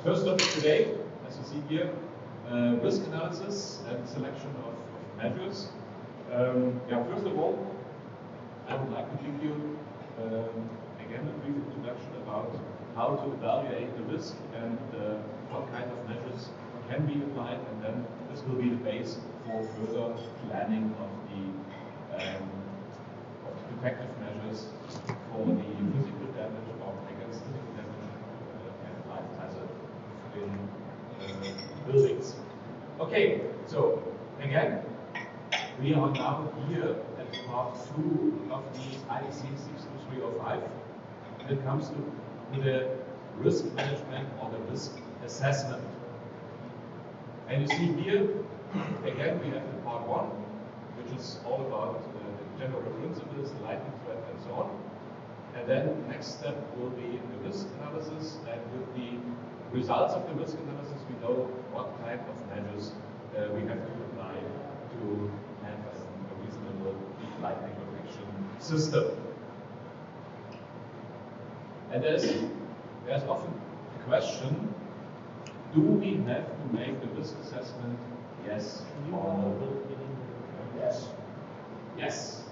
First topic today, as you see here, risk analysis and selection of measures. First of all, I would like to give you again a brief introduction about how to evaluate the risk and what kind of measures can be applied, and then this will be the base for further planning of the protective measures for the physical damage or against physical damage and life hazard in buildings. Okay, so again, we are now here at part 2 of the IEC 62305 when it comes to the risk management or the risk assessment. And you see here, again, we have the part 1, which is all about the general principles, the lightning threat, and so on. And then the next step will be the risk analysis, and with the results of the risk analysis, we know what kind of measures we have to apply to have a reasonable lightning protection system. And there's often a question, do we have to make the risk assessment yes or no? Yes. Yes,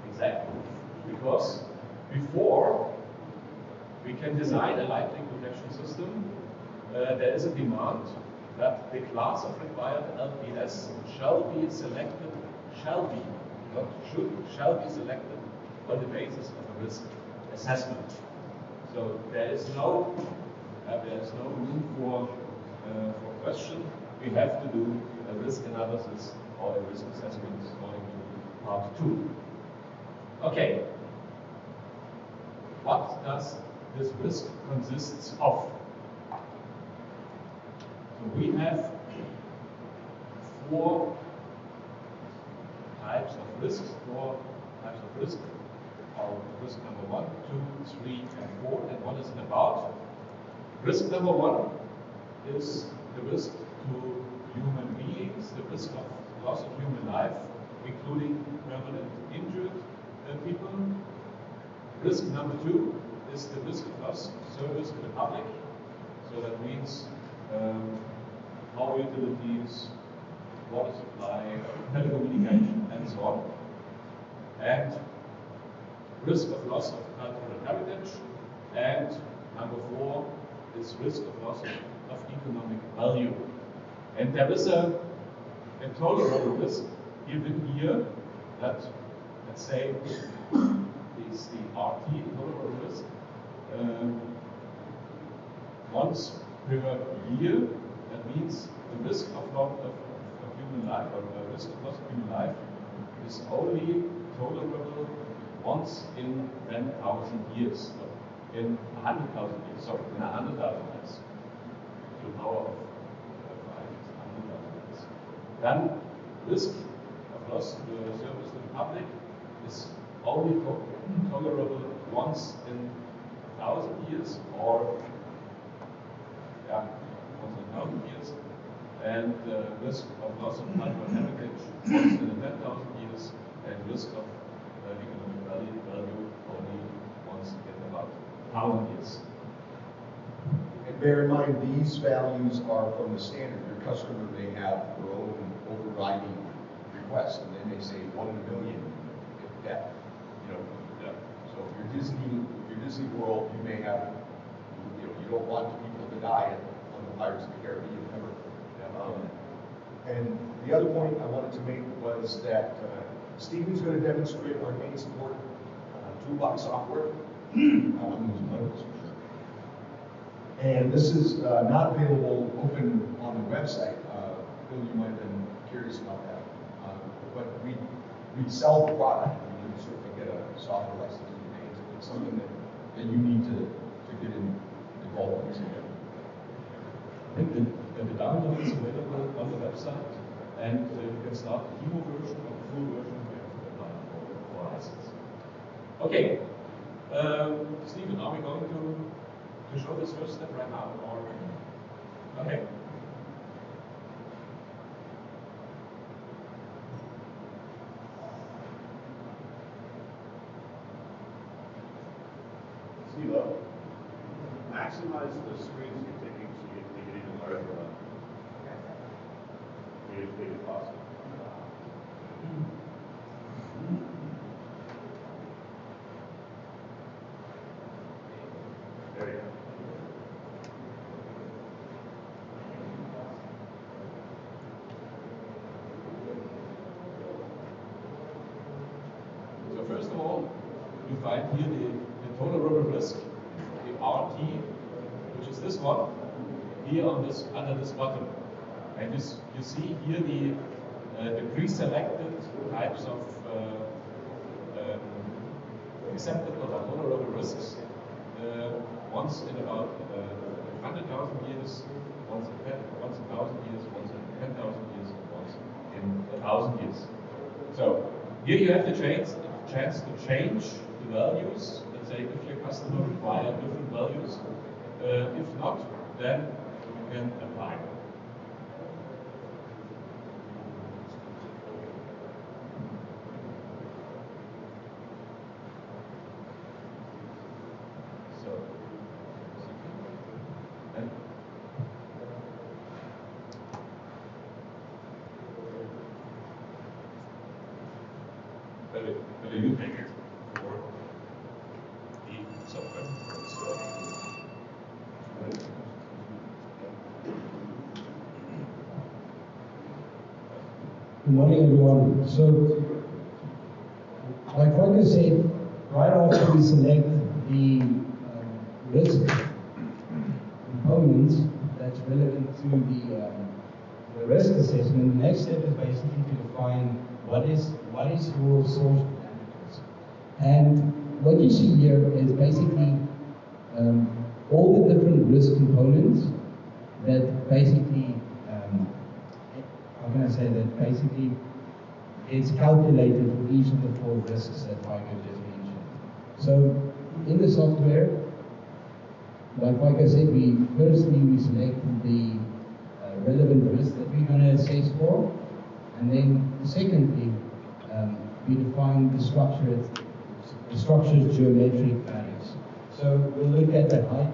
exactly. Because before we can design a lightning protection system, there is a demand that the class of required LPS shall be selected, shall be, not should, shall be selected on the basis of a risk assessment. So there is no room for question. We have to do a risk analysis or a risk assessment according to part 2. Okay. What does this risk consist of? So we have 4 types of risks, 4 types of risk. Or risk number 1, 2, 3, and 4. And what is it about? Risk number 1 is the risk to human beings, the risk of loss of human life, including permanent injured people. Risk number 2 is the risk of loss of service to the public. So that means power utilities, water supply, telecommunication, and so on. And risk of loss of cultural heritage. And number 4 is risk of loss of economic value. And there is a tolerable risk given here that, let's say, is the RT, tolerable risk, once per year. That means the risk of loss of human life, or the risk of loss of human life, is only tolerable once in 10,000 years, in 100,000 years, sorry, in 100,000 years. To the power of 5 is 100,000 years. Then risk of loss to the service to the public is only tolerable once in 1,000 years, or once in 1,000 years. And risk of loss of cultural heritage once in 10,000 years, and risk of economic value only once in about 1,000 years. And bear in mind, these values are from the standard. Your customer may have their own overriding request, and they may say 1 in a million. Yeah. So if you're Disney World, you may have, you don't want people to die on the Pirates of the Caribbean ever. And the other point I wanted to make was that Stephen's going to demonstrate our main support Toolbox software. And this is not available open on the website. Bill, you might have been curious about that. But we sell the product. You can certainly get a software license if it's something that you need to get involved in. And the download is available on the website, and you can start the demo version or the full version where you have to apply for a license. Okay, Stephen, are we going to show this first step right now, or okay? Steve, maximize the screens you're taking so Sorry for that. Really fast. There you go. So first of all, you find here the total rubber risk, the RT, which is this one, here on this under this button. And you see here the pre-selected types of acceptable or total rubber risks. Once in about 100,000 years, once in 1,000 years, once in 10,000 years, and once in 1,000 years. So here you have the chance to change the values. Let's say if your customer require different values. If not, then you can apply. Whether you take it for the software. Good morning, everyone. So, like Volker said, right after we select the risk components that's relevant to the risk assessment, the next step is basically to define what is your source of damages. And what you see here is basically all the different risk components that basically, how can I say that basically it's calculated for each of the 4 risks that Volker just mentioned. So in the software, like Volker said, we select the relevant risk that we're going to assess for, and then secondly, we define the structure's geometric values. So we'll look at the height.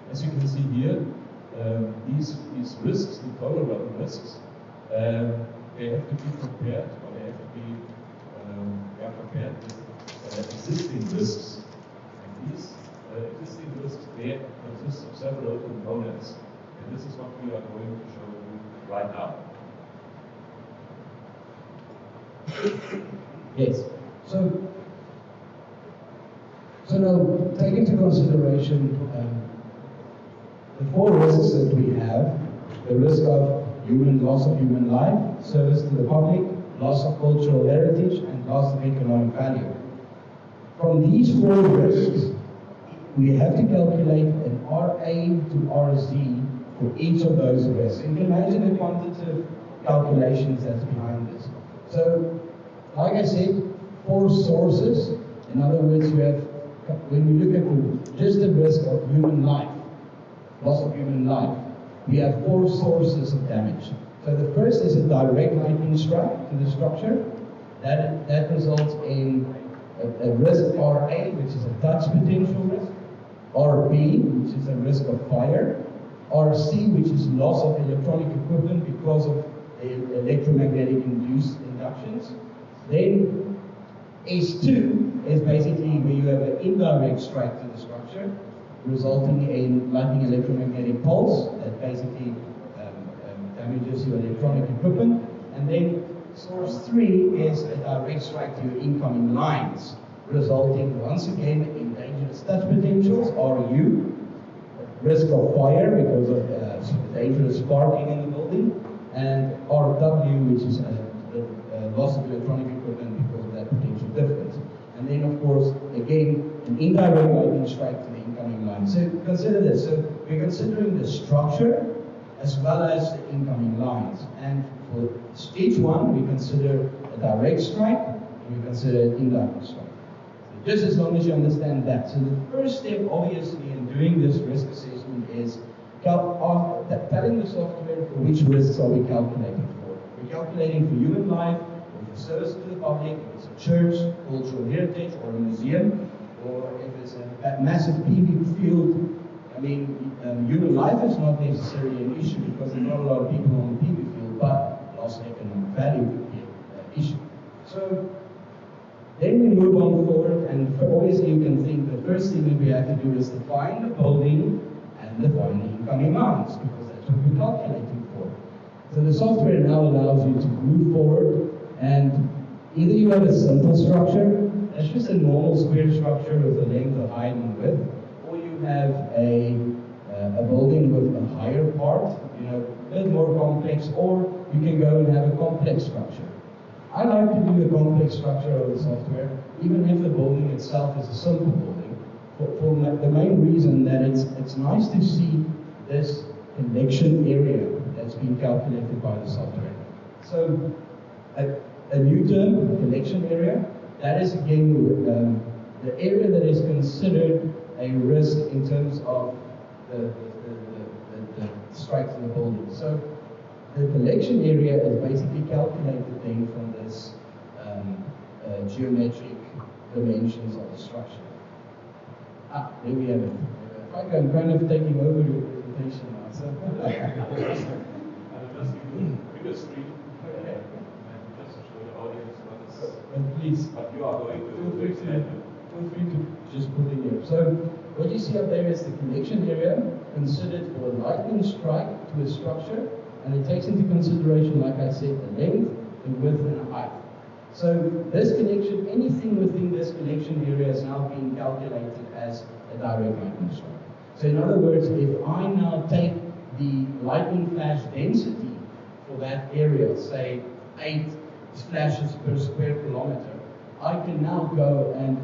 As you can see here, these risks, the total rubber risks, they have to be compared, or they have to be compared with existing risks. And these existing risks, they consist of several components. And this is what we are going to show you right now. Yes. So now take into consideration the 4 risks that we have: the risk of loss of human life, service to the public, loss of cultural heritage, and loss of economic value. From these 4 risks, we have to calculate an RA to RZ for each of those risks. And you can imagine the quantitative calculations that's behind this. So, like I said, 4 sources. In other words, you have, when we look at just the risk of human life, loss of human life, we have 4 sources of damage. So the first is a direct lightning strike to the structure. That results in a risk RA, which is a touch potential risk, RB, which is a risk of fire, RC, which is loss of electronic equipment because of the electromagnetic induced inductions. Then S2 is basically where you have an indirect strike to the structure, resulting in lightning electromagnetic pulse that basically damages your electronic equipment. And then source 3 is a direct strike to your incoming lines, resulting once again in dangerous touch potentials, RU, risk of fire because of dangerous sparking in the building, and RW, which is loss of electronic equipment because of that potential difference. And then, of course, again, an indirect lightning strike to the incoming line. So consider this. So we're considering the structure as well as the incoming lines. And for stage 1, we consider a direct strike, and we consider an indirect strike. So just as long as you understand that. So the first step, obviously, in doing this risk assessment is telling the software which risks are we calculating for. We're calculating for human life, or for service to the public, if it's a church, cultural heritage, or a museum, or if it's a massive PV field. I mean, human life is not necessarily an issue because there's not a lot of people on the PV field, but loss of economic value could be an issue. So then we move on forward, and obviously you can think the first thing that we have to do is define the building and define the incoming amounts, because that's what we're calculating for. So the software now allows you to move forward, and either you have a simple structure, that's just a normal square structure with a length, a height, and width, or you have a building with a higher part, a bit more complex, or you can go and have a complex structure. I like to do a complex structure of the software, even if the building itself is a simple building, for the main reason that it's nice to see this connection area that's being calculated by the software. So a new term, connection area, that is again the area that is considered a risk in terms of the strikes in the building. So the collection area is basically calculated then from this geometric dimensions of the structure. There we have it. I'm kind of taking over your presentation now. So. I'll just give you a bigger screen. Okay. And just to show the audience what is. Please. But you are going to explain it. Feel free to just put in here. So what you see up there is the connection area considered for a lightning strike to a structure, and it takes into consideration, like I said, the length, the width, and the height. So this connection, anything within this connection area is now being calculated as a direct lightning strike. So in other words, if I now take the lightning flash density for that area, say 8 flashes per square kilometer, I can now go and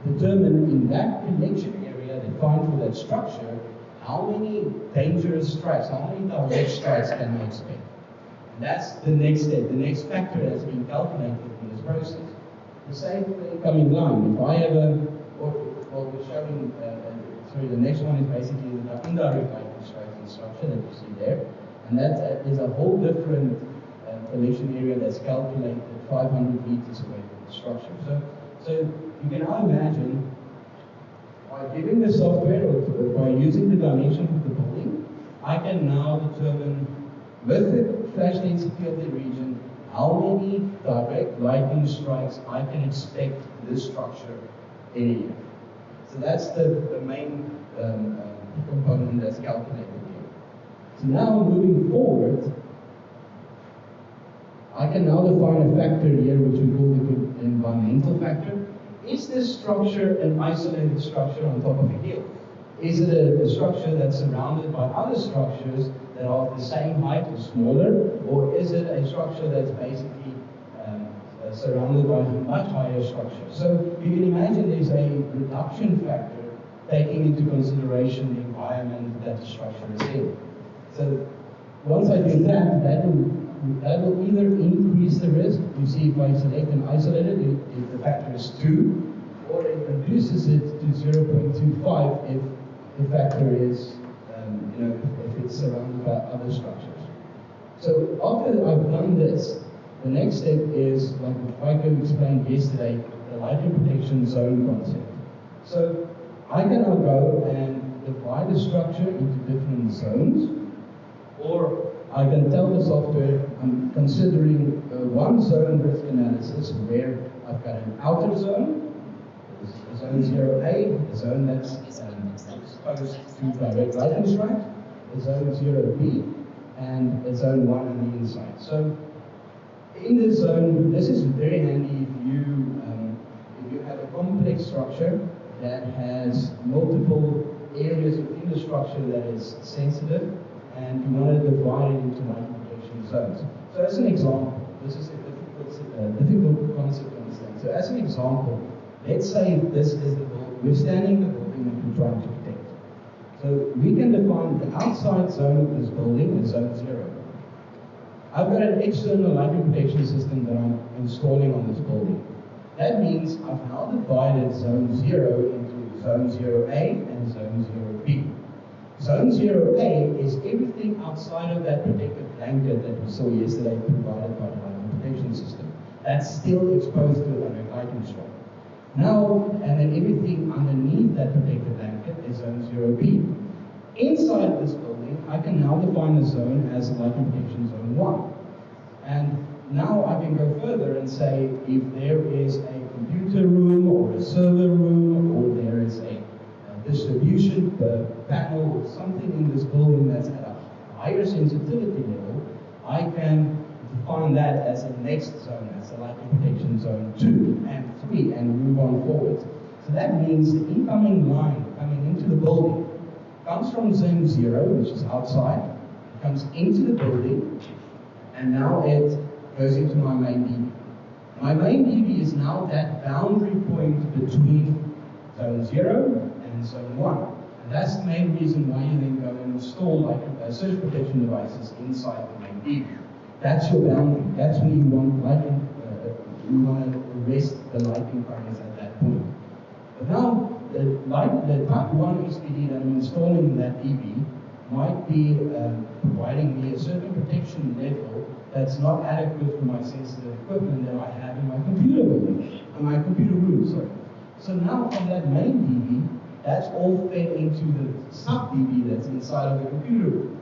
determine in that connection area defined for that structure how many dangerous strikes, how many direct strikes can I expect. And that's the next step, the next factor that's being calculated in this process. The same for the incoming line. If I have we're showing, the next one is basically the indirect lightning striking structure that you see there. And that is a whole different collection area that's calculated 500 meters away from the structure. So you can now imagine, by giving the software or by using the dimension of the building, I can now determine with the flash density of the region how many direct lightning strikes I can expect this structure in a year. So that's the main component that's calculated here. So now moving forward, I can now define a factor here which we call the environmental factor. Is this structure an isolated structure on top of a hill? Is it a structure that's surrounded by other structures that are of the same height or smaller? Or is it a structure that's basically surrounded by a much higher structure? So you can imagine there's a reduction factor taking into consideration the environment that the structure is in. So once I do that, that will either increase the risk. You see, if I select an isolated, if the factor is 2, or it reduces it to 0.25 if the factor is, if it's surrounded by other structures. So after I've done this, the next step is, like Michael explained yesterday, the lightning protection zone concept. So I can now go and divide the structure into different zones, or I can tell the software I'm considering one zone risk analysis where I've got an outer zone, zone 0A, a zone that's exposed to direct lightning strike, a zone 0B, and a zone 1 on the inside. So in this zone, this is very handy if you have a complex structure that has multiple areas within the structure that is sensitive, and you want to divide it into lightning protection zones. So as an example, this is a difficult concept to understand. So as an example, let's say this is the building, we're standing in the building that we're trying to protect. So we can define the outside zone of this building as zone 0. I've got an external lightning protection system that I'm installing on this building. That means I've now divided zone 0 into zone 0A and zone 0B. Zone 0A is everything outside of that protective blanket that we saw yesterday provided by the lighting protection system. That's still exposed to a lighting strike. Now, and then everything underneath that protective blanket is Zone 0B. Inside this building, I can now define a zone as lighting protection Zone 1. And now I can go further and say if there is a computer room or a server room or there is a distribution panel or something in this building that's at a higher sensitivity level, I can define that as a next zone, as a lighting protection Zone 2 and 3 and move on forward. So that means the incoming line coming into the building comes from Zone 0, which is outside, comes into the building, and now it goes into my main DB. My main DB is now that boundary point between Zone 0 and Zone 1. And that's the main reason why you then go and install surge protection devices inside the main DB. That's your boundary. That's when you want lighting, you want to arrest the lighting currents at that point. But now, the type 1 SPD that I'm installing in that DB might be providing me a certain protection level that's not adequate for my sensitive equipment that I have in my computer room, sorry. So now from that main DB, that's all fed into the sub DB that's inside of the computer room.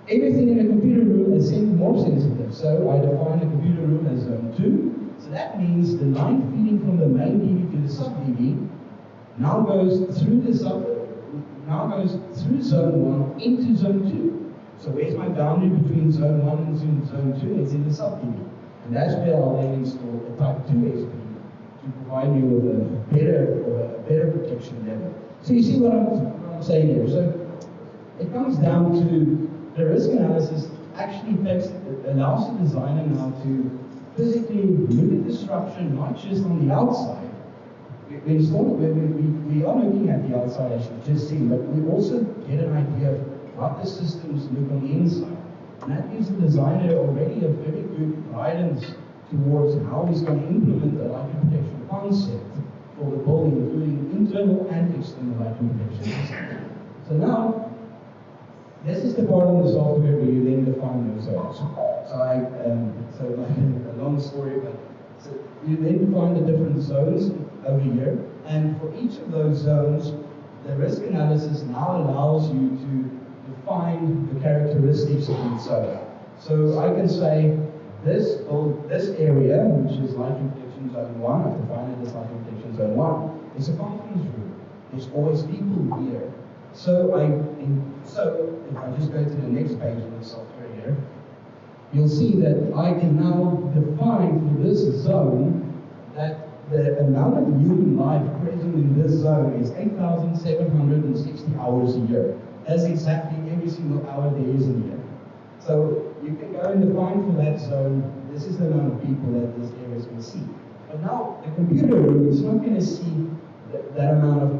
Everything in the computer room is more sensitive, so I define the computer room as Zone 2. So that means the line feeding from the main DB to the sub DB now goes through Zone 1 into Zone 2. So where's my boundary between Zone 1 and Zone 2? It's in the sub DB. And that's where I'll then install a Type 2 SPD to provide you with a better protection level. So you see what I'm saying here. So it comes down to the risk analysis actually allows the designer now to physically look at disruption, not just on the outside. We are looking at the outside, as you've just seen, but we also get an idea of what the systems look on the inside. And that gives the designer already a very good guidance towards how he's going to implement the lighting protection concept for the building, including internal and external lighting protection systems. So now, this is the part of the software where you then define those zones. So like a long story, but so you then define the different zones over here, and for each of those zones, the risk analysis now allows you to define the characteristics of each zone. So I can say this area, which is lighting protection Zone 1, I've defined it as lighting protection Zone 1, is a conference room. There's always people here. So if I just go to the next page of the software here, you'll see that I can now define for this zone that the amount of human life present in this zone is 8,760 hours a year. That's exactly every single hour there is in a year. So you can go and define for that zone, this is the amount of people that this area is going to see. But now the computer room is not going to see that amount of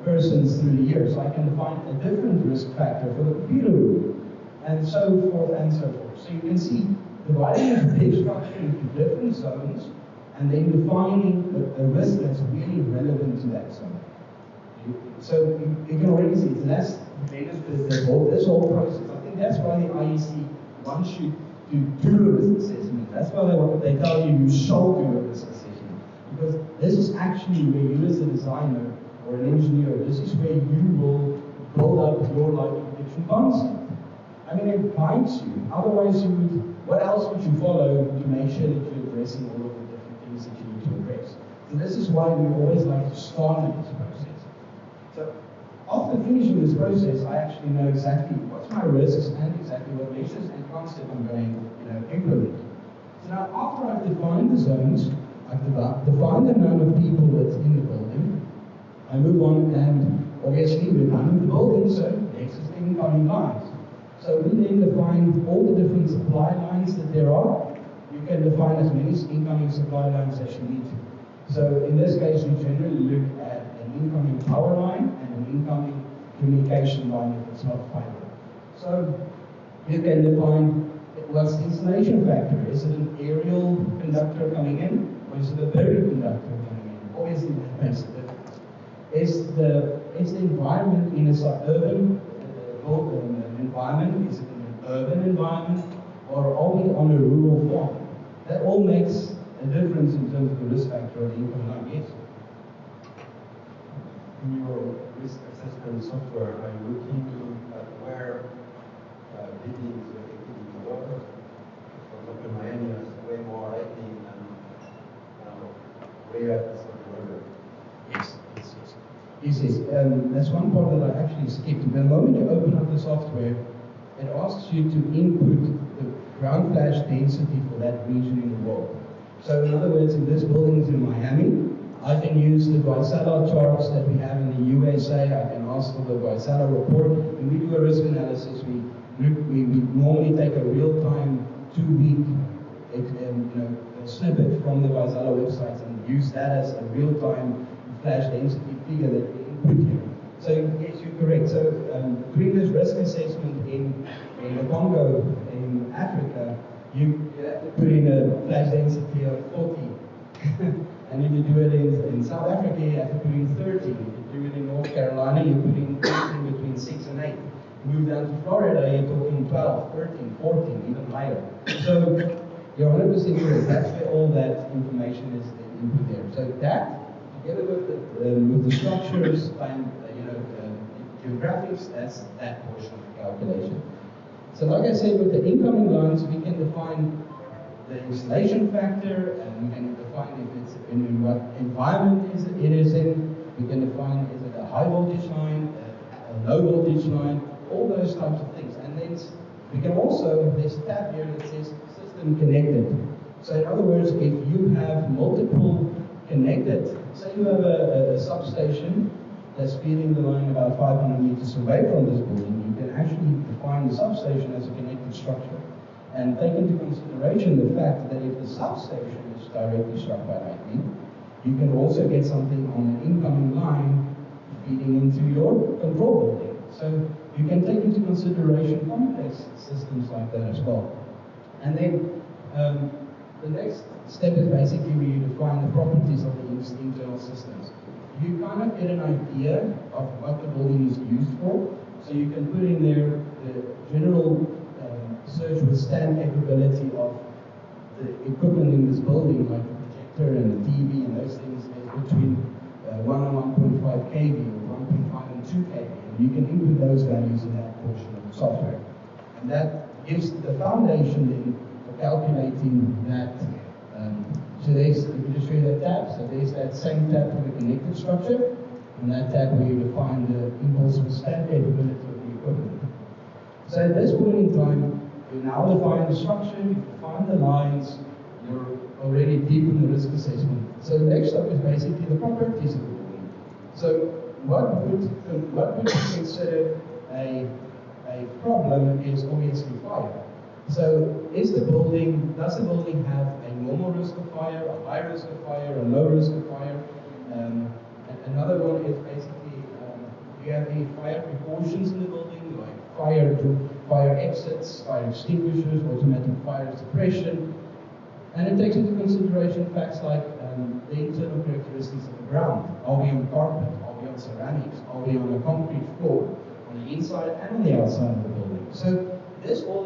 persons through the year. So I can define a different risk factor for the computer room, and so forth and so forth. So you can see dividing the big structure into different zones, and then defining a risk that's really relevant to that zone. So you can already see so that's this whole process. I think that's why the IEC wants you to do a risk assessment. That's why they tell you shall do a risk assessment, because this is actually where you as a designer or an engineer, this is where you will build up your lighting protection concept. I mean, it guides you. Otherwise, what else would you follow to make sure that you're addressing all of the different things that you need to address? So this is why we always like to start with this process. So after finishing this process, I actually know exactly what's my risks and exactly what measures and concept I'm going to implement. So now, after I've defined the zones, I've defined the amount of people that's in the building, I move on, and obviously we're done with the building, so next is the incoming lines. So we then define all the different supply lines that there are. You can define as many incoming supply lines as you need to. So in this case, we generally look at an incoming power line and an incoming communication line if it's not fiber. So you can define what's the insulation factor. Is it an aerial conductor coming in, or is it a buried conductor coming in? Obviously that makes a difference. Is the environment in a suburban environment? Is it in an urban environment? Or are we on a rural farm? That all makes a difference in terms of the risk factor of the income line, yes. In your risk assessment software, are you looking at where buildings are affected in the water? For example, Miami has way more lightning than way at the river. Yes. That's one part that I actually skipped. The moment you open up the software, it asks you to input the ground flash density for that region in the world. So in other words, if this building is in Miami, I can use the Vaisala charts that we have in the USA. I can ask for the Vaisala report. When we do a risk analysis, we normally take a real-time 2-week snippet from the Vaisala websites and use that as a real-time flash density figure that we input here. So yes, you're correct. So doing this risk assessment in the Congo, in Africa, you have to put in a flash density of 40. And if you do it in South Africa, you have to put in 30. If you do it in North Carolina, you put in anything between 6 and 8. Move down to Florida, you're talking 12, 13, 14, even higher. So you're 100% correct. That's where all that information is input there. So that, together with the structures and geographics, that's that portion of the calculation. So like I said, with the incoming lines, we can define the installation factor, and we can define if it's in what environment it is in. We can define is it a high voltage line, a low voltage line, all those types of things. And then we can also, there's a tab here that says system connected. So in other words, if you have multiple connected, say you have a substation that's feeding the line about 500 meters away from this building, you can actually define the substation as a connected structure. And take into consideration the fact that if the substation is directly struck by lightning, you can also get something on an incoming line feeding into your control building. So you can take into consideration complex systems like that as well. And then the next step is basically where you define the properties of the internal systems. You kind of get an idea of what the building is used for. So you can put in there the general search withstand capability of the equipment in this building, like the projector and the TV and those things, is between 1 and 1.5 kV or 1.5 and 2 kV. And you can input those values in that portion of the software. And that gives the foundation then for calculating that. So there's, let me just show you that tab. So there's that same tab for the connected structure, and that tab where you define the impulse withstand capability of the equipment. So at this point in time, you now define the structure, you define the lines, you're already deep in the risk assessment. So the next step is basically the properties of the building. So what would you consider a problem is obviously fire. So does the building have a normal risk of fire, a high risk of fire, a low risk of fire? Another one is basically, do you have any fire precautions in the building, like fire exits, fire extinguishers, automatic fire suppression? And it takes into consideration facts like the internal characteristics of the ground. Are we on carpet? Are we on ceramics? Are we on a concrete floor? On the inside and on the outside of the building. So this is all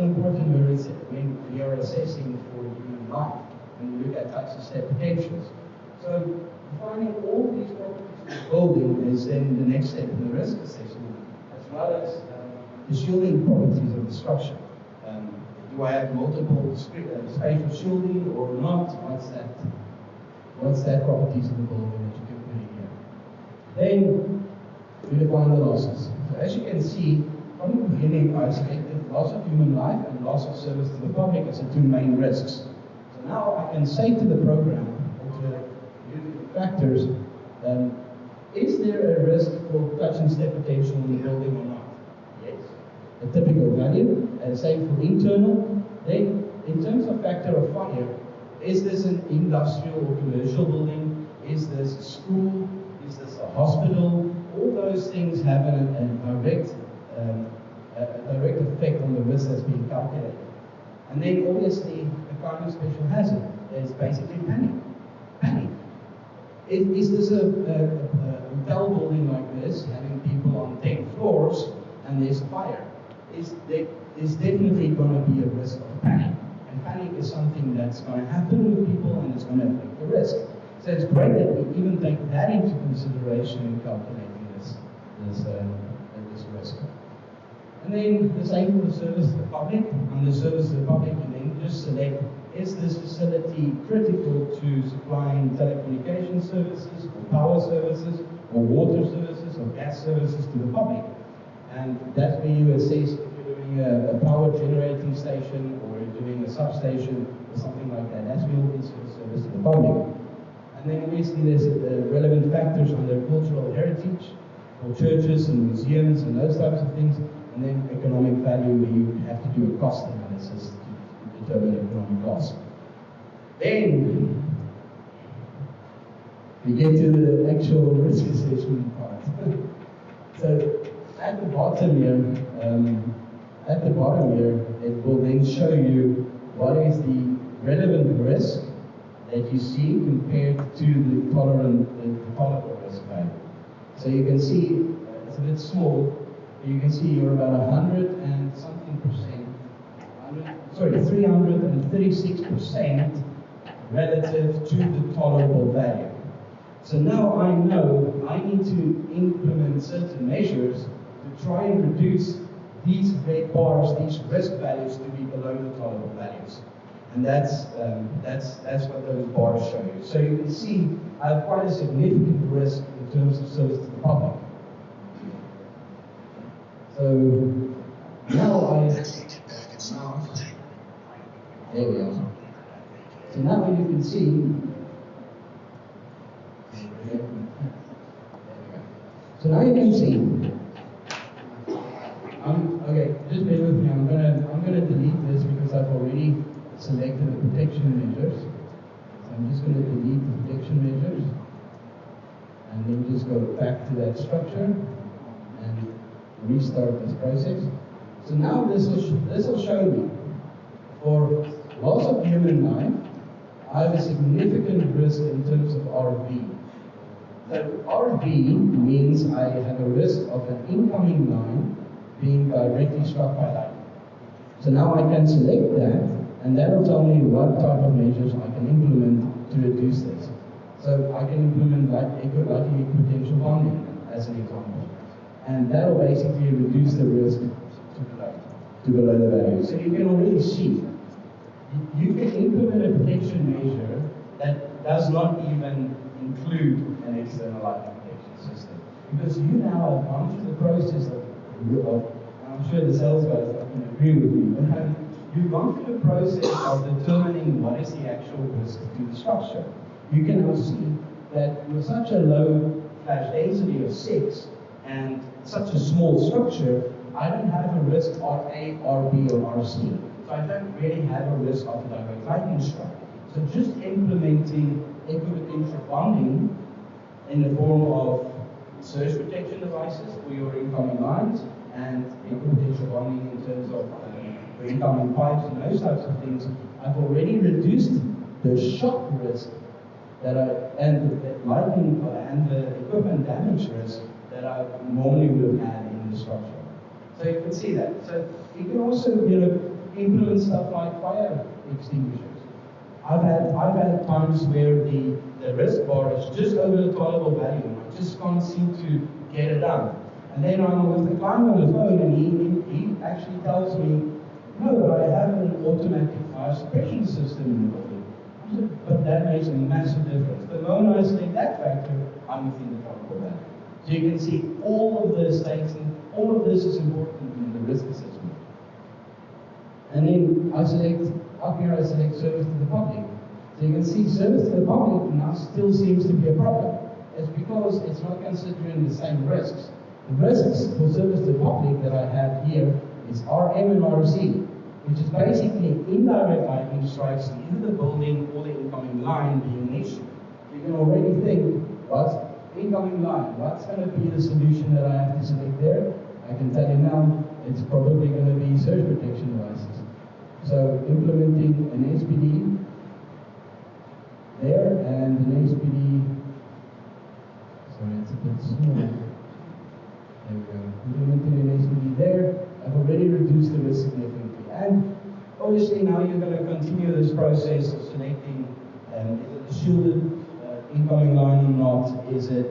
important when we are assessing for human life, when we look at types of applications. So defining all these properties of the building is then the next step in the risk assessment, as well as the shielding properties of the structure. Do I have multiple spatial shielding or not? What's that properties of the building that you can put in here? Then we define the losses. So as you can see, from the beginning, I selected loss of human life and loss of service to the public as the two main risks. So now I can say to the program, or to the factors, is there a risk for touch and step potential in the building or not? Yes. A typical value, and same for internal. Then, in terms of factor of fire, is this an industrial or commercial building? Is this a school? Is this a hospital? All those things have a direct effect on the risk that's being calculated. And then obviously a kind of special hazard is basically panic. Is this a hotel building like this, having people on 10 floors, and there's a fire, there's definitely going to be a risk of panic. And panic is something that's going to happen with people and it's going to affect the risk. So it's great that we even take that into consideration in calculating this risk. And then the same for the service to the public. On the service to the public, you then just select, is this facility critical to supplying telecommunication services, or power services, or water services, or gas services to the public? And that's where you assess if you're doing a power generating station, or you're doing a substation, or something like that. That's where you'll consider service to the public. And then obviously there's relevant factors on their cultural heritage, for churches and museums and those types of things. And then economic value, where you have to do a cost analysis to determine economic cost. Then we get to the actual risk assessment part. So at the bottom here, it will then show you what is the relevant risk that you see compared to the tolerable risk value. So you can see it's a bit small. You can see you're about 100 and something percent, 336% relative to the tolerable value. So now I know I need to implement certain measures to try and reduce these red bars, these risk values, to be below the tolerable values. And that's what those bars show you. So you can see I have quite a significant risk in terms of service to the public. So now there we are. So now you can see, so now you can see, okay, just bear with me, I'm gonna delete this because I've already selected the protection measures. So I'm just gonna delete the protection measures and then just go back to that structure and restart this process. So now this will show me for loss of human life, I have a significant risk in terms of RV. So RV means I have a risk of an incoming line being directly struck by lightning. So now I can select that, and that will tell me what type of measures I can implement to reduce this. So I can implement lightning equipotential bonding as an example. And that will basically reduce the risk to below the value. So you can already see, you can implement a protection measure that does not even include an external lightning protection system. Because you now have gone through the process of I'm sure the sales guys can agree with me, but you've gone through the process of determining what is the actual risk to the structure. You can now see that with such a low flash density of 6, and such a small structure, I don't have a risk of A, RB, or RC. So I don't really have a risk of a direct lightning strike. So just implementing equipotential bonding in the form of surge protection devices for your incoming lines and equipotential bonding in terms of the incoming pipes and those types of things, I've already reduced the shock risk and the lightning and the equipment damage risk that I normally would have had in the structure. So you can see that. So you can also, implement stuff like fire extinguishers. I've had times where the risk bar is just over the tolerable value, and I just can't seem to get it done. And then I'm with the client on the phone, and he actually tells me, no, I have an automatic fire suppression system in the building. I said, but that makes a massive difference. The moment I select that factor, I'm within the tolerable value. So you can see all of the stakes, and all of this is important in the risk assessment. And then I select service to the public. So you can see service to the public now still seems to be a problem. It's because it's not considering the same risks. The risks for service to the public that I have here is RM and RC, which is basically indirect lightning strikes to either the building or the incoming line being an issue. You can already think, what's incoming line? What's going to be the solution that I have to select there? I can tell you now, it's probably going to be surge protection devices. So implementing an SPD there and an SPD, sorry, it's a bit small. There we go. Implementing an SPD there. obviously now you're going to continue this process of selecting, is it a shielded incoming line or not? Is it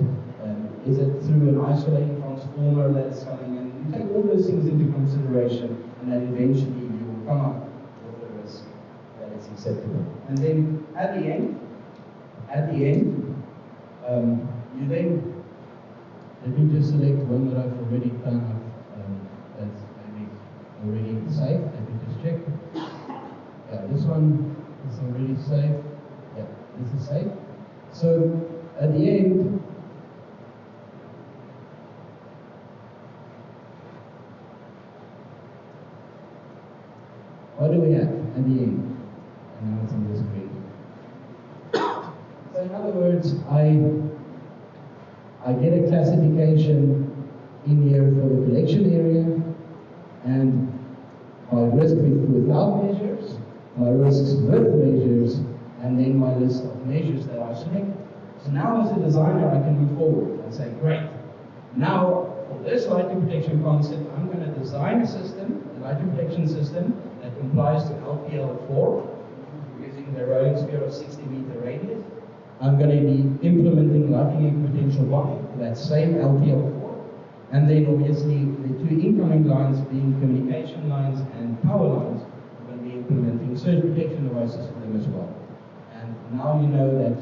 through an isolating transformer that's coming in? You take all those things into consideration, and then eventually you will come up with a risk that is acceptable. And then at the end, you then, let me just select one that I've already done, that's maybe already saved. Let me just check. Yeah, this one is already saved. Yeah, this is saved. So at the end, what do we have at the end? And now it's on the screen. So in other words, I get a classification in here for the collection area, and my risk without measures, my risks with measures, and then my list of measures that I select. So now as a designer, I can move forward and say, great, now for this lighting protection concept, I'm going to design a system, a lighting protection system that complies to LPL4, using the rolling sphere of 60-meter radius. I'm going to be implementing lighting potential 1 for that same LPL4. And then obviously the two incoming lines being communication lines and power lines, we're going to be implementing surge protection devices for them as well. And now you know that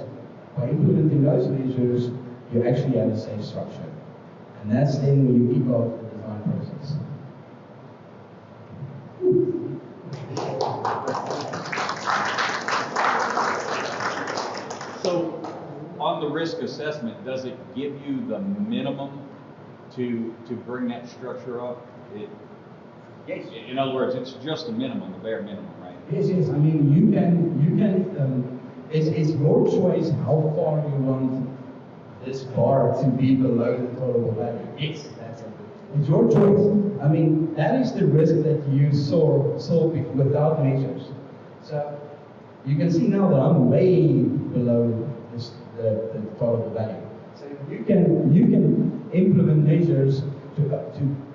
by implementing those measures, you actually have a safe structure. And that's then when you kick off the design process. So, on the risk assessment, does it give you the minimum to bring that structure up? Yes. In other words, it's just a minimum, the bare minimum, right? Yes, yes. I mean, you can. It's your choice how far you want this bar to be below the tolerable value. Yes, that's it. It's your choice. I mean, that is the risk that you saw without measures. So you can see now that I'm way below the tolerable value. So you can implement measures to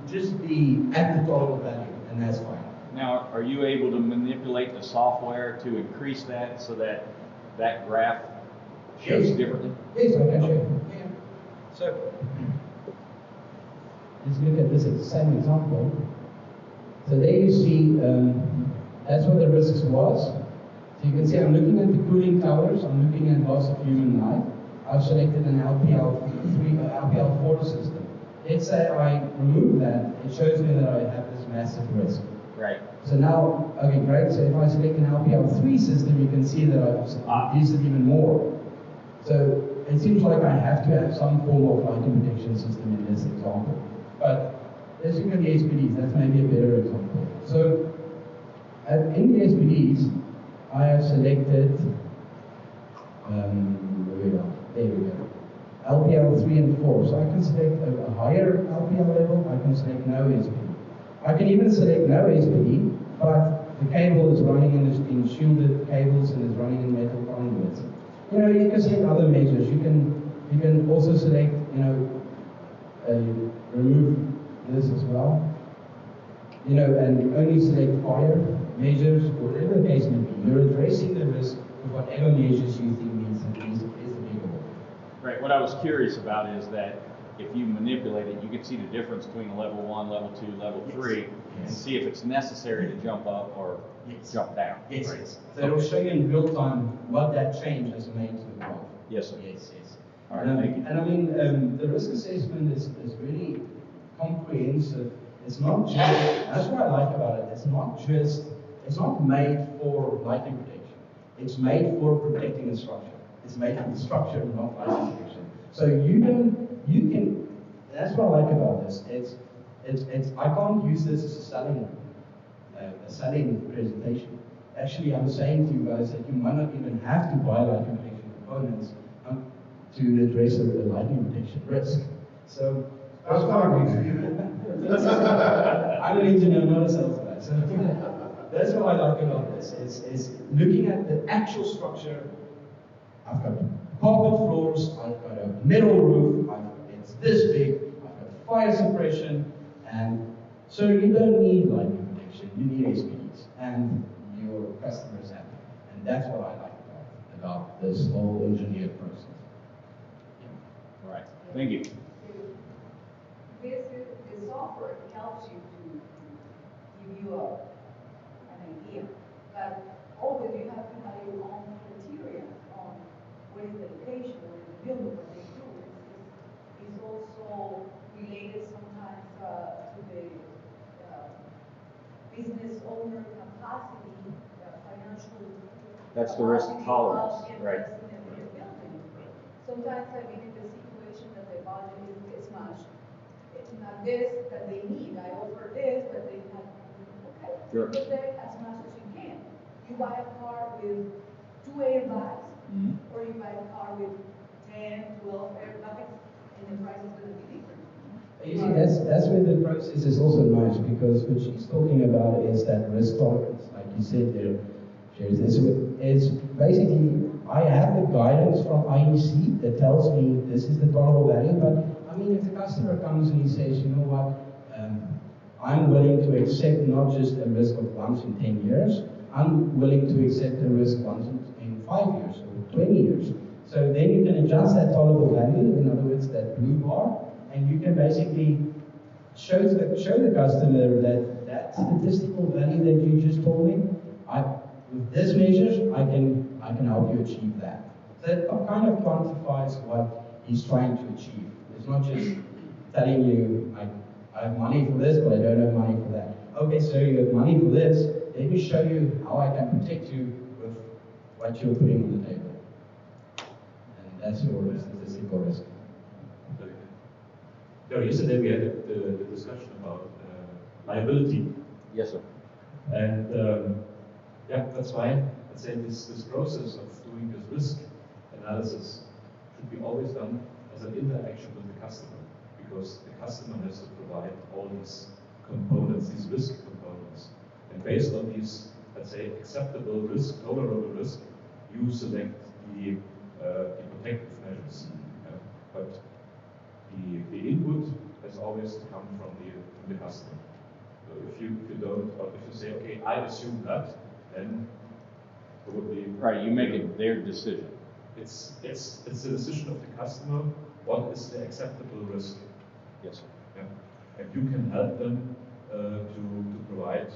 just be at the tolerable value, and that's fine. Now, are you able to manipulate the software to increase that so that that graph shows differently? Yes, I can show you. Yeah. So let's look at this same example. So there you see, that's what the risks was. So you can see I'm looking at the cooling towers, I'm looking at loss of human life. I've selected an LPL4 system. Let's say I remove that, it shows me that I have this massive risk. Right. So now, okay, great. So if I select an LPL3 system, you can see that I've reduced it even more. So it seems like I have to have some form of lighting protection system in this example. But let's look at the SPDs. That's maybe a better example. So in the SPDs, I have selected, there we go, LPL 3 and 4. So I can select a higher LPL level, I can select no SPD. I can even select no SPD, but the cable is running in shielded cables and is running in metal conduits. You know, you can select other measures. You can also select, remove this as well. You know, and only select fire measures, whatever the case may be. You're addressing the risk with whatever measures you think is applicable. Right. What I was curious about is that if you manipulate it, you can see the difference between a level 1, level 2, level 3, and see if it's necessary to jump up or jump down. Yes, right? yes. So it'll show you in real time what that change has made to the graph. Yes, sir. Yes, yes. All right, thank you. And I mean, the risk assessment is really comprehensive. It's not just, that's what I like about it. It's not made for lighting protection. It's made for protecting the structure. It's made for the structure, not lighting protection. So you can, that's what I like about this. I can't use this as a selling presentation. Actually, I'm saying to you guys that you might not even have to buy lighting protection components to address a lighting protection risk. So that's what I'm an engineer, not a sales guy. So that's what I like about this. Is looking at the actual structure. I've got carpet floors, I've got a metal roof, it's this big, I've got fire suppression, and so you don't need lighting protection, you need SPDs. And your customers happy. And that's what I like about this whole engineered process. All right, thank you. The software helps you to give you an idea, but always you have to have your own criteria on what is the location, what is the building, what they do. It's also related sometimes to the business owner capacity, financial. That's the risk tolerance, right? Sometimes I've been in the situation that the budget is smashed. It's not this that they need. I offer this, but they have, okay, sure. put there as much as you can. You buy a car with 2 airbags, or you buy a car with 10, 12 airbags, and the price is going to be different. You see, that's where the process is also nice, because what she's talking about is that risk tolerance, like you said there, it's basically, I have the guidance from IEC that tells me this is the tolerable value, but I mean, if the customer comes and he says, you know what, I'm willing to accept not just a risk of once in 10 years, I'm willing to accept a risk once in 5 years or 20 years. So then you can adjust that tolerable value, in other words, that blue bar, and you can basically show the customer that statistical value that you just told me, with this measure, I can help you achieve that. So that kind of quantifies what he's trying to achieve. It's not just telling you, I have money for this, but I don't have money for that. Okay, so you have money for this, let me show you how I can protect you with what you're putting on the table. And that's your statistical risk. So yesterday we had the discussion about liability. Yes, sir. And yeah, that's why I say this process of doing this risk analysis should be always done as an interaction with the customer, because the customer has to provide all these components, these risk components. And based on these, let's say, acceptable risk, tolerable risk, you select the protective measures. But the input has always to come from the customer. So if you don't, or if you say, okay, I assume that, then probably right. You make it their decision. It's the decision of the customer. What is the acceptable risk? Yes, sir. Yeah. And you can help them to provide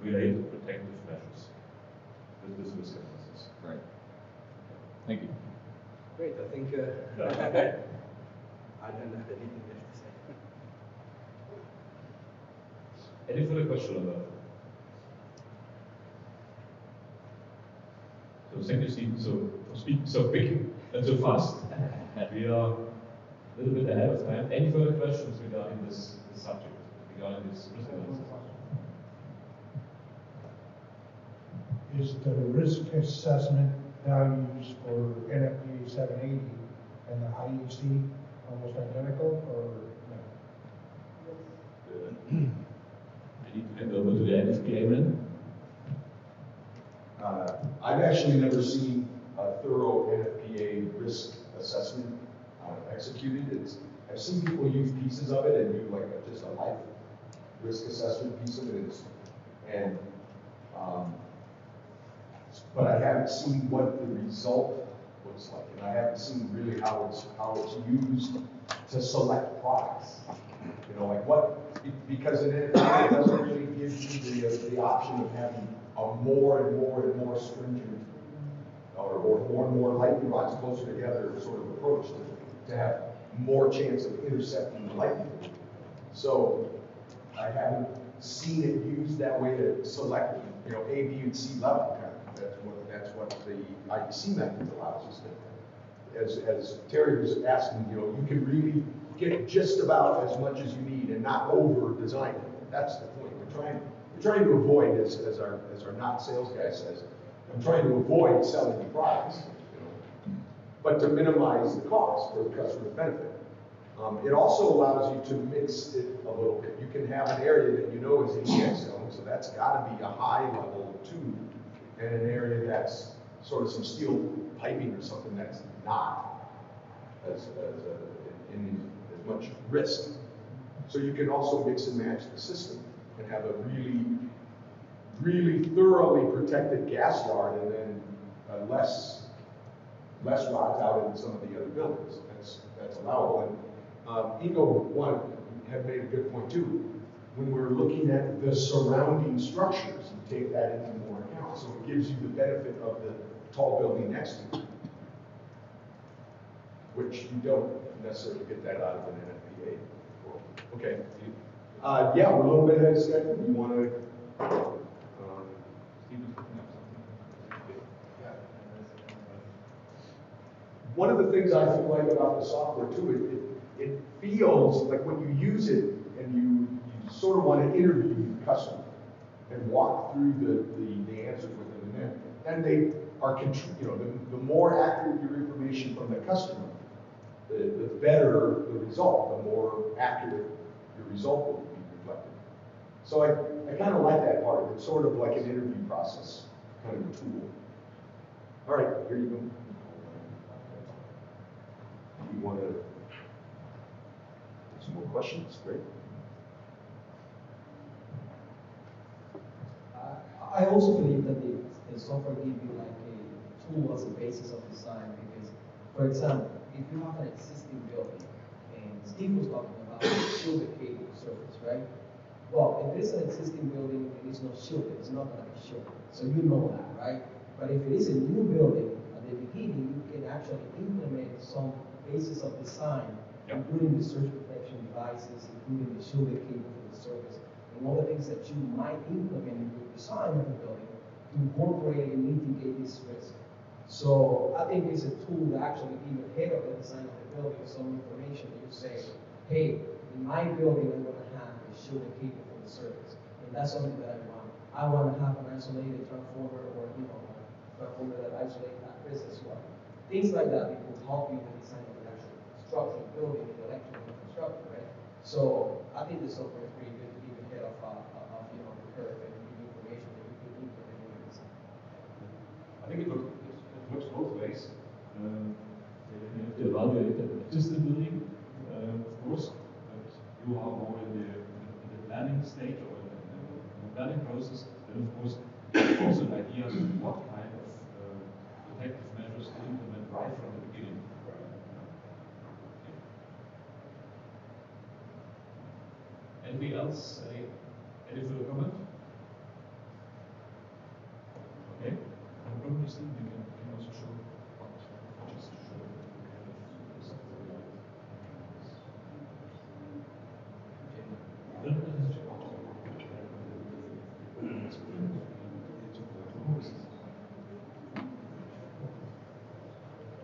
related protective measures with this risk analysis. Right. Thank you. Great. I think Okay. I don't have anything else to say. Any further question on that? So thank you, Stephen, for speaking so quick and so fast. We are a little bit ahead of time. Any further questions regarding this subject, regarding this risk analysis? Is the risk assessment values for NFPA 780 and the IEC almost identical, or no? I need to hand over to the NFPA then. I've actually never seen a thorough NFPA risk assessment executed. I've seen people use pieces of it and do like just a life risk assessment piece of it. But I haven't seen what the result looks like, and I haven't seen really how it's used to select products. You know, like because an NFPA doesn't really give you the option of having a more and more stringent or more and more lightning rods closer together sort of approach to have more chance of intercepting the lightning. So I haven't seen it used that way to select, you know, A, B, and C level. That's what the IEC method allows us to. As Terry was asking, you know, you can really get just about as much as you need and not over design it. That's the point. We're trying to avoid, as our not sales guy says, I'm trying to avoid selling the products, you know, but to minimize the cost for the customer's benefit. It also allows you to mix it a little bit. You can have an area that you know is an EX zone, so that's got to be a high level tube, and an area that's sort of some steel piping or something that's not in as much risk. So you can also mix and match the system and have a really really thoroughly protected gas yard and then less rods out in some of the other buildings. That's allowable. And Ingo one had made a good point too. When we're looking at the surrounding structures, you take that into more account. So it gives you the benefit of the tall building next to you, which you don't necessarily get that out of an NFPA world. Okay. Yeah, we're a little bit ahead of schedule. You want to? One of the things I do like about the software too, it feels like when you use it and you sort of want to interview the customer and walk through the answers with them, and they are, the more accurate your information from the customer, the better the result, the more accurate your result will be reflected. So I kind of like that part. It's sort of like an interview process, kind of a tool. All right, here you go. You want to some more questions? Great. I also believe that the software gives you like a tool as a basis of design because, for example, if you have an existing building, and Steve was talking about shielded cable surface, right? Well, if it's an existing building and it's not shielded, it's not going to be shielded. So you know that, right? But if it is a new building, at the beginning, you can actually implement some basis of design, including the surge protection devices, including the shielded cable for the surface, and all the things that you might implement in your design of the building to incorporate and mitigate this risk. So I think it's a tool that actually even ahead of the design of the building, some information that you say, hey, in my building I'm going to have a shielded cable for the surface, and that's something that I want. I want to have an isolated transformer or a transformer that isolates that risk as well. Things like that it will help you in the design of the actual structure, building, and electrical construction, right? So I think the software is pretty good to keep ahead of the curve and give you information that you can implement in your design. I think it works both ways. You have to evaluate the existing building, of course, but you are more in the planning stage or in the planning process. Then, of course, there's also an idea of what kind of protective measures to implement right from the beginning. Anything else? Any further comment? Okay. No problem, Steve. You can also show just to show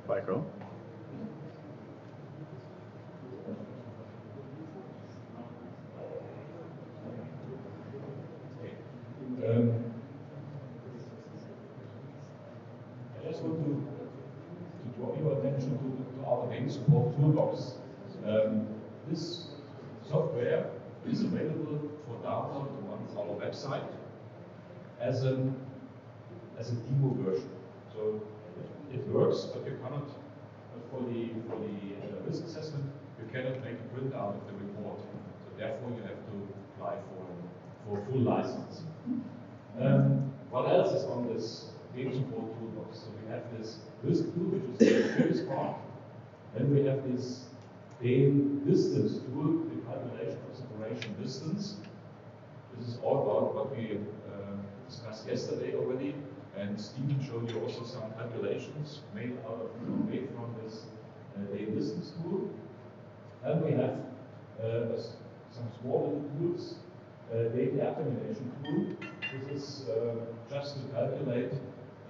Micro. I just want to draw your attention to our DEHN SE Co KG Toolbox. This software is available for download on our website as a demo version. So it works, but you cannot for the risk assessment you cannot make a printout of the report. So therefore you have to apply for a full license. What else is on this DEHN SE Co KG Toolbox? So we have this risk tool, which is the biggest part. Then we have this DEHN distance tool, the calculation of separation distance. This is all about what we discussed yesterday already, and Stephen showed you also some calculations made from this DEHN distance tool. Then we have some small little tools. DEHN air termination tool. This is just to calculate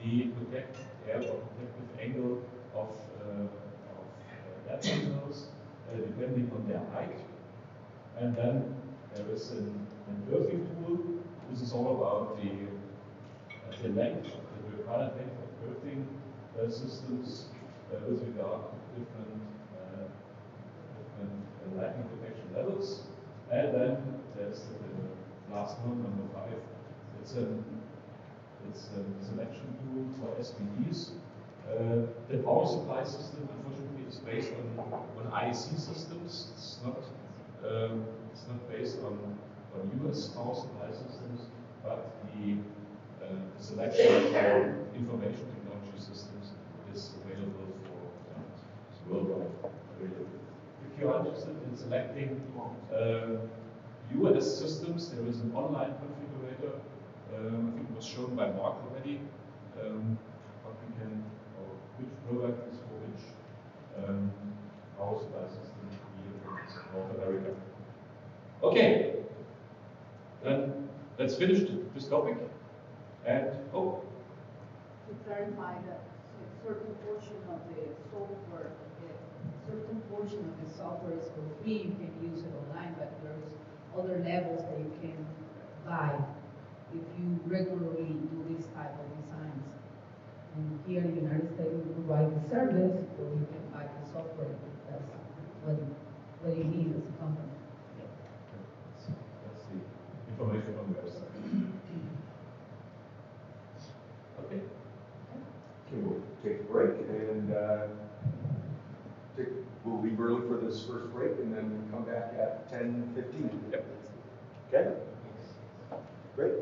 the protective air or protective angle of air terminals depending on their height. And then there is an earthing tool. This is all about the length, the required length of earthing systems with regard to different lightning protection levels. And then there's the last one, number 5. It's a selection tool for SPDs. The power supply system, unfortunately, is based on IEC systems. It's not based on US power supply systems, but the selection for information technology systems is available for worldwide. If you are interested in selecting US systems, there is an online configurator. I think it was shown by Mark already. What we can, or which product is for which power supply system here in North America. Okay, then let's finish this topic. And To clarify that a certain portion of the software, is for free, you can use it online, but there's other levels that you can buy if you regularly do this type of designs. And here in the United States, we provide the service, or you can buy the software. That's what you need as a company. that's the information on the website. Okay. Okay, we'll take a break and we'll leave early for this first break and then come back at 10:15. Yep. Okay? Great.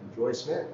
Enjoy snack.